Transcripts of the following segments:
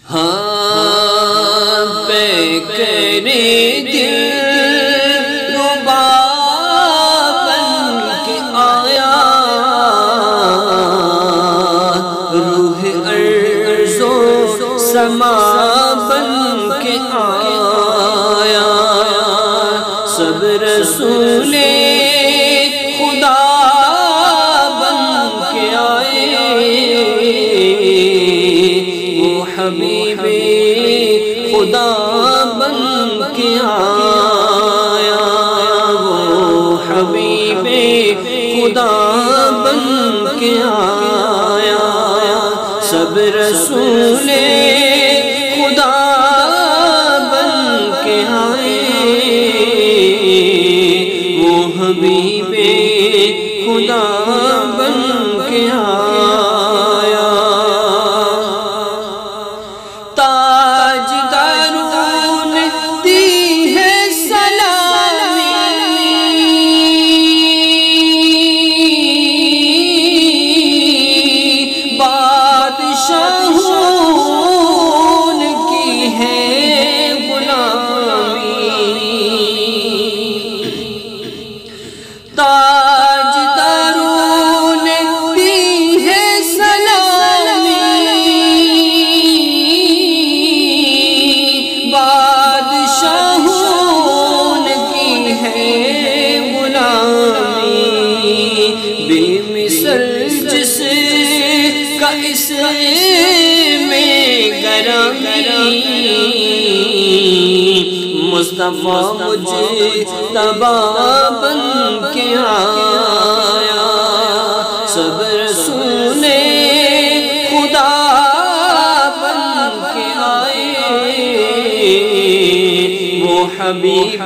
ہاں پہ کرے دل ربا بن کے آیا، روح ارض و سما بن کے آیا، سب رسول خدا بن کے آئے، وہ حبیب خدا بن کے آیا، وہ حبیب خدا بن کے آیا، سب رسول خدا بن کے آئے، وہ حبیب خدا بن کے آیا۔ جس کا اس میں گرامی، مصطفیٰ مجتبی بن کے آیا، سب رسول خدا بن کے آئے، وہ حبیب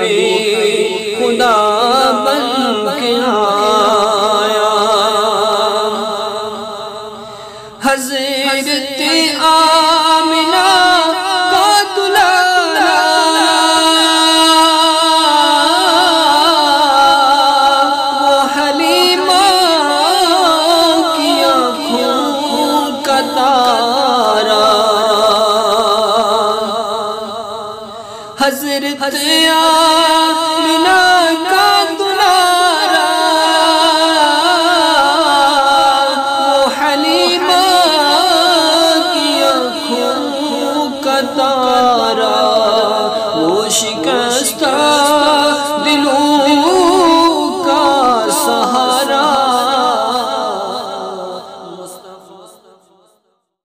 خدا بن کے آیا۔ حضرت آمنہ کا دلہا، وہ حلیمہ کی آنکھوں کا تارا، حضرت